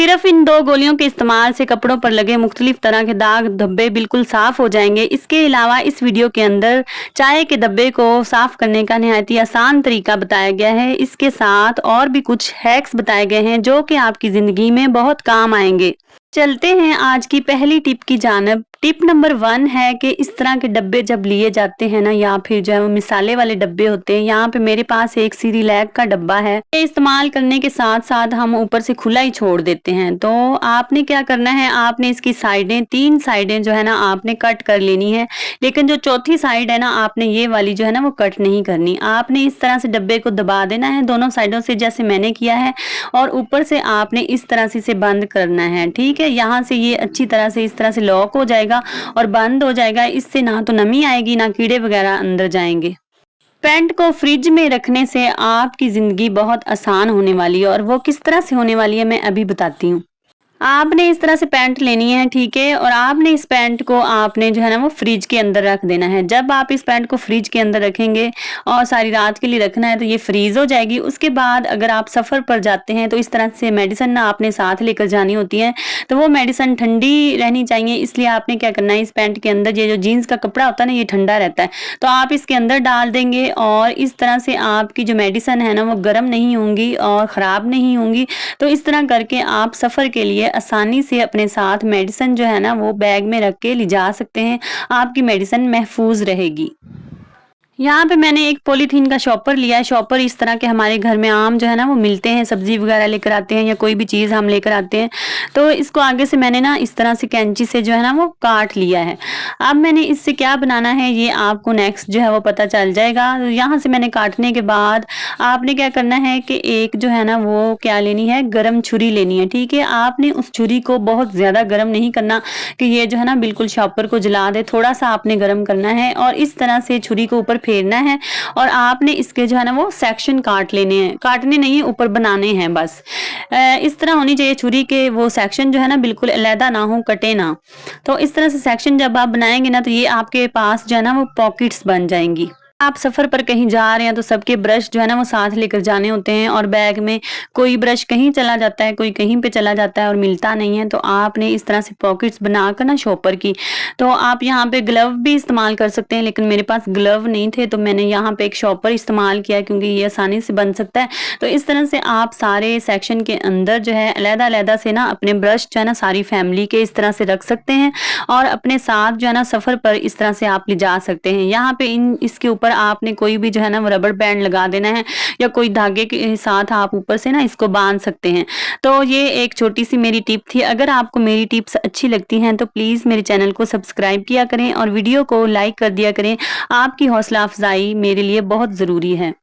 सिर्फ इन 2 गोलियों के इस्तेमाल से कपड़ों पर लगे मुख्तलिफ तरह के दाग धब्बे बिल्कुल साफ हो जाएंगे। इसके अलावा इस वीडियो के अंदर चाय के धब्बे को साफ करने का निहायत ही आसान तरीका बताया गया है। इसके साथ और भी कुछ हैक्स बताए गए हैं जो कि आपकी ज़िंदगी में बहुत काम आएंगे। चलते हैं आज की पहली टिप की जानिब। टिप नंबर 1 है कि इस तरह के डब्बे जब लिए जाते हैं ना, या फिर जो है वो मिसाले वाले डब्बे होते हैं। यहाँ पे मेरे पास एक सीरीलैक का डब्बा है। ये इस्तेमाल करने के साथ साथ हम ऊपर से खुला ही छोड़ देते हैं। तो आपने क्या करना है, आपने इसकी साइडें 3 साइडें जो है ना आपने कट कर लेनी है। लेकिन जो चौथी साइड है ना, आपने ये वाली जो है ना वो कट नहीं करनी। आपने इस तरह से डब्बे को दबा देना है दोनों साइडों से, जैसे मैंने किया है, और ऊपर से आपने इस तरह से इसे बंद करना है। ठीक है, यहाँ से ये अच्छी तरह से इस तरह से लॉक हो जाएगा और बंद हो जाएगा। इससे ना तो नमी आएगी ना कीड़े वगैरह अंदर जाएंगे। पैंट को फ्रिज में रखने से आपकी ज़िंदगी बहुत आसान होने वाली है, और वो किस तरह से होने वाली है मैं अभी बताती हूँ। आपने इस तरह से पैंट लेनी है, ठीक है, और आपने इस पैंट को आपने जो है ना वो फ्रिज के अंदर रख देना है। जब आप इस पैंट को फ्रिज के अंदर रखेंगे और सारी रात के लिए रखना है तो ये फ्रीज हो जाएगी। उसके बाद अगर आप सफ़र पर जाते हैं तो इस तरह से मेडिसिन ना आपने साथ लेकर जानी होती है, तो वो मेडिसिन ठंडी रहनी चाहिए। इसलिए आपने क्या करना है, इस पैंट के अंदर ये जो जीन्स का कपड़ा होता है ना, ये ठंडा रहता है, तो आप इसके अंदर डाल देंगे और इस तरह से आपकी जो मेडिसिन है ना वो गर्म नहीं होंगी और ख़राब नहीं होंगी। तो इस तरह करके आप सफ़र के लिए आसानी से अपने साथ मेडिसिन जो है ना वो बैग में रख के ले जा सकते हैं। आपकी मेडिसिन महफूज रहेगी। यहाँ पे मैंने एक पॉलीथीन का शॉपर लिया है। शॉपर इस तरह के हमारे घर में आम जो है ना वो मिलते हैं, सब्जी वगैरह लेकर आते हैं या कोई भी चीज़ हम लेकर आते हैं। तो इसको आगे से मैंने ना इस तरह से कैंची से जो है ना वो काट लिया है। अब मैंने इससे क्या बनाना है ये आपको नेक्स्ट जो है वो पता चल जाएगा। यहाँ से मैंने काटने के बाद आपने क्या करना है कि एक जो है ना वो क्या लेनी है, गर्म छुरी लेनी है। ठीक है, आपने उस छुरी को बहुत ज़्यादा गर्म नहीं करना कि ये जो है ना बिल्कुल शॉपर को जला दे, थोड़ा सा आपने गर्म करना है और इस तरह से छुरी को ऊपर फेरना है। और आपने इसके जो है ना वो सेक्शन काट लेने हैं, काटने नहीं ऊपर बनाने हैं बस। इस तरह होनी चाहिए छुरी के वो सेक्शन जो है ना बिल्कुल अलहदा ना हो, कटे ना। तो इस तरह से सेक्शन जब आप बनाएंगे ना तो ये आपके पास जो है ना वो पॉकेट्स बन जाएंगी। आप सफ़र पर कहीं जा रहे हैं तो सबके ब्रश जो है ना वो साथ लेकर जाने होते हैं, और बैग में कोई ब्रश कहीं चला जाता है, कोई कहीं पे चला जाता है और मिलता नहीं है। तो आपने इस तरह से पॉकेट्स बनाकर ना शॉपर की, तो आप यहाँ पे ग्लव भी इस्तेमाल कर सकते हैं, लेकिन मेरे पास ग्लव नहीं थे तो मैंने यहाँ पे एक शॉपर इस्तेमाल किया क्योंकि ये आसानी से बन सकता है। तो इस तरह से आप सारे सेक्शन के अंदर जो है अलहदा-अलहदा से ना अपने ब्रश जो है ना सारी फैमिली के इस तरह से रख सकते हैं और अपने साथ जो है ना सफ़र पर इस तरह से आप ले जा सकते हैं। यहाँ पे इसके ऊपर आपने कोई भी जो है ना वो रबर बैंड लगा देना है या कोई धागे के साथ आप ऊपर से ना इसको बांध सकते हैं। तो ये एक छोटी सी मेरी टिप थी। अगर आपको मेरी टिप्स अच्छी लगती हैं तो प्लीज़ मेरे चैनल को सब्सक्राइब किया करें और वीडियो को लाइक कर दिया करें। आपकी हौसला अफजाई मेरे लिए बहुत ज़रूरी है।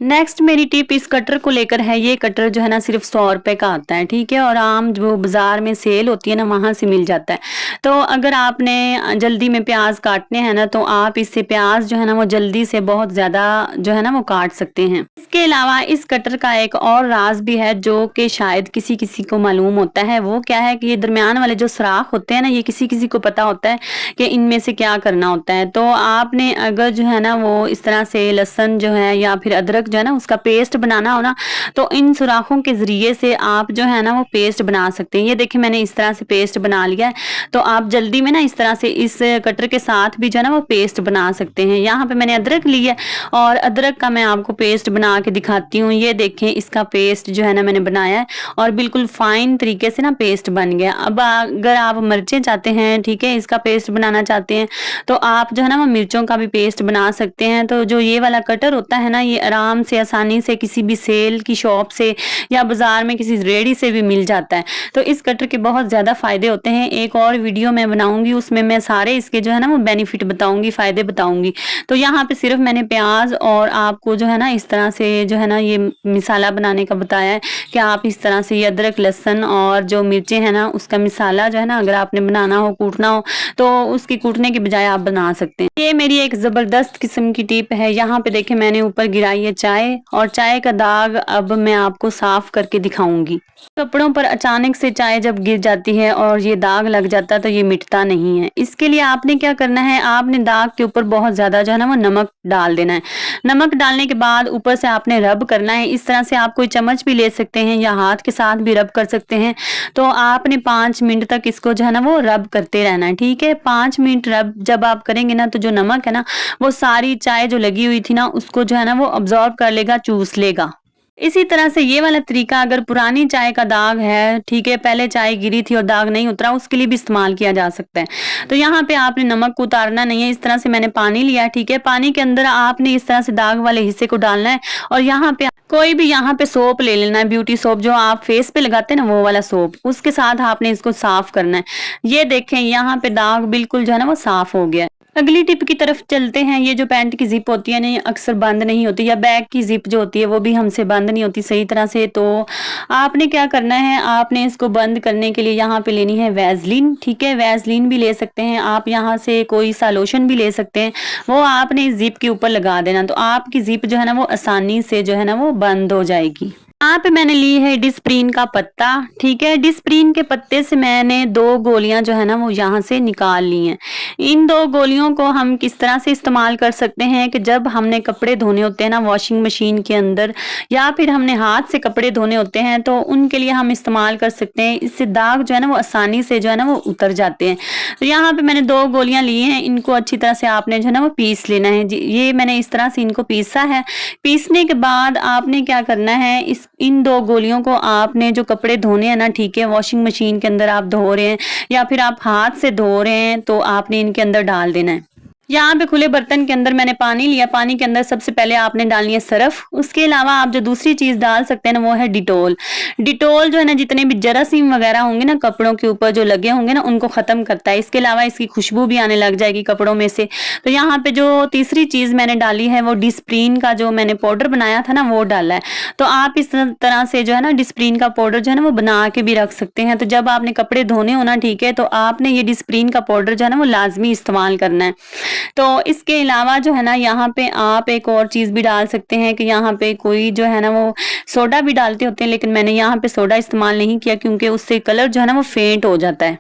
नेक्स्ट मेरी टिप इस कटर को लेकर है। ये कटर जो है ना सिर्फ 100 रुपए का आता है, ठीक है, और आम जो बाजार में सेल होती है ना वहाँ से मिल जाता है। तो अगर आपने जल्दी में प्याज काटने हैं ना तो आप इससे प्याज जो है ना वो जल्दी से बहुत ज़्यादा जो है ना वो काट सकते हैं। इसके अलावा इस कटर का एक और राज भी है जो कि शायद किसी किसी को मालूम होता है। वो क्या है कि ये दरमियान वाले जो सुराख होते हैं ना, ये किसी किसी को पता होता है कि इनमें से क्या करना होता है। तो आपने अगर जो है ना वो इस तरह से लहसुन जो है या फिर अदरक जो है ना उसका पेस्ट बनाना हो ना, तो इन सुराखों के जरिए से आप जो है ना वो पेस्ट बना सकते हैं। ये देखिए मैंने इस तरह से पेस्ट बना लिया है। तो आप जल्दी में ना इस तरह से इस कटर के साथ भी जो है ना वो पेस्ट बना सकते हैं। यहाँ पे मैंने अदरक लिया और अदरक का मैं आपको पेस्ट बना के दिखाती हूँ। ये देखें इसका पेस्ट जो है ना मैंने बनाया है और बिल्कुल फाइन तरीके से ना पेस्ट बन गया। अब अगर आप मिर्चें चाहते हैं, ठीक है, इसका पेस्ट बनाना चाहते हैं तो आप जो है ना वो मिर्चों का भी पेस्ट बना सकते हैं। तो जो ये वाला कटर होता है ना, ये आराम से आसानी से किसी भी सेल की शॉप से या बाजार में किसी रेडी से भी मिल जाता है। तो इस कटर के बहुत ज़्यादा फ़ायदे होते हैं। एक और वीडियो मैं बनाऊंगी, उसमें मैं सारे इसके जो है ना वो बेनिफिट बताऊंगी, फ़ायदे बताऊंगी। तो यहाँ पे सिर्फ मैंने प्याज और आपको जो है ना इस तरह से जो है ना ये मिसाला बनाने का बताया है कि आप इस तरह से ये अदरक, लहसुन और जो मिर्चें हैं ना उसका मिसाला जो है ना अगर आपने बनाना हो, कूटना हो, तो उसकी कूटने के बजाय आप बना सकते हैं। ये मेरी एक ज़बरदस्त किस्म की टिप है। यहाँ पे देखें मैंने ऊपर गिराई है चाय। चाय, और चाय का दाग अब मैं आपको साफ करके दिखाऊंगी। कपड़ों पर अचानक से चाय जब गिर जाती है और ये दाग लग जाता है तो ये मिटता नहीं है। इसके लिए आपने क्या करना है, आपने दाग के ऊपर बहुत ज्यादा जो है ना वो नमक डाल देना है। नमक डालने के बाद ऊपर से आपने रब करना है। इस तरह से आप कोई चम्मच भी ले सकते हैं या हाथ के साथ भी रब कर सकते हैं। तो आपने 5 मिनट तक इसको जो है ना वो रब करते रहना है, ठीक है। 5 मिनट रब जब आप करेंगे ना तो जो नमक है ना वो सारी चाय जो लगी हुई थी ना उसको जो है ना वो अब्जॉर्ब कर लेगा, चूस लेगा। इसी तरह से ये वाला तरीका अगर पुरानी चाय का दाग है, ठीक है, पहले चाय गिरी थी और दाग नहीं उतरा, उसके लिए भी इस्तेमाल किया जा सकता है। तो यहाँ पे आपने नमक को उतारना नहीं है। इस तरह से मैंने पानी लिया, ठीक है। पानी के अंदर आपने इस तरह से दाग वाले हिस्से को डालना है और यहाँ पे कोई भी यहाँ पे सोप ले लेना है, ब्यूटी सोप जो आप फेस पे लगाते हैं ना वो वाला सोप, उसके साथ आपने इसको साफ करना है। ये देखें यहाँ पे दाग बिल्कुल जो है ना वो साफ हो गया है। अगली टिप की तरफ चलते हैं। ये जो पैंट की जिप होती है ना ये अक्सर बंद नहीं होती, या बैग की जिप जो होती है वो भी हमसे बंद नहीं होती सही तरह से। तो आपने क्या करना है, आपने इसको बंद करने के लिए यहाँ पे लेनी है वैसलीन, ठीक है। वैसलीन भी ले सकते हैं आप, यहाँ से कोई सा लोशन भी ले सकते हैं। वो आपने इस जिप के ऊपर लगा देना तो आपकी जिप जो है ना वो आसानी से जो है ना वो बंद हो जाएगी। यहाँ पे मैंने ली है डिस्प्रिन का पत्ता, ठीक है। डिस्प्रिन के पत्ते से मैंने 2 गोलियां जो है ना वो यहाँ से निकाल ली हैं। इन 2 गोलियों को हम किस तरह से इस्तेमाल कर सकते हैं कि जब हमने कपड़े धोने होते हैं ना वॉशिंग मशीन के अंदर, या फिर हमने हाथ से कपड़े धोने होते हैं तो उनके लिए हम इस्तेमाल कर सकते हैं। इससे दाग जो है ना वो आसानी से जो है ना वो उतर जाते हैं। तो यहाँ पे मैंने 2 गोलियां ली हैं, इनको अच्छी तरह से आपने जो है ना वो पीस लेना है। ये मैंने इस तरह से इनको पीसा है। पीसने के बाद आपने क्या करना है, इन 2 गोलियों को आपने जो कपड़े धोने हैं ना, ठीक है, वॉशिंग मशीन के अंदर आप धो रहे हैं या फिर आप हाथ से धो रहे हैं तो आपने इनके अंदर डाल देना है। यहाँ पे खुले बर्तन के अंदर मैंने पानी लिया। पानी के अंदर सबसे पहले आपने डालनी है सरफ। उसके अलावा आप जो दूसरी चीज डाल सकते हैं ना वो है डिटोल। डिटोल जो है ना जितने भी जरासीम वगैरह होंगे ना कपड़ों के ऊपर जो लगे होंगे ना उनको खत्म करता है। इसके अलावा इसकी खुशबू भी आने लग जाएगी कपड़ों में से। तो यहाँ पे जो तीसरी चीज मैंने डाली है वो डिस्प्रिन का जो मैंने पाउडर बनाया था ना वो डाला है। तो आप इस तरह से जो है ना डिस्प्रिन का पाउडर जो है ना वो बना के भी रख सकते हैं। तो जब आपने कपड़े धोने हो ना, ठीक है, तो आपने ये डिस्प्रिन का पाउडर जो है ना वो लाजमी इस्तेमाल करना है। तो इसके अलावा जो है ना यहाँ पे आप एक और चीज भी डाल सकते हैं कि यहाँ पे कोई जो है ना वो सोडा भी डालते होते हैं, लेकिन मैंने यहाँ पे सोडा इस्तेमाल नहीं किया क्योंकि उससे कलर जो है ना वो फेंट हो जाता है।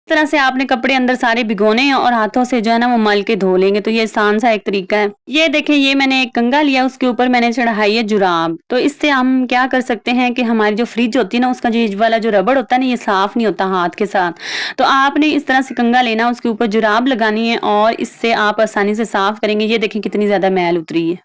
इस तरह से आपने कपड़े अंदर सारे भिगोने हैं और हाथों से जो है ना वो मल के धो लेंगे। तो ये आसान सा एक तरीका है। ये देखें, ये मैंने एक कंघा लिया, उसके ऊपर मैंने चढ़ाई है जुराब। तो इससे हम क्या कर सकते हैं कि हमारी जो फ्रिज होती है ना उसका जो ये वाला जो रबड़ होता है ना ये साफ नहीं होता हाथ के साथ। तो आपने इस तरह से कंघा लेना, उसके ऊपर जुराब लगानी है और इससे आप आसानी से साफ करेंगे। ये देखें कितनी ज्यादा मैल उतरी है।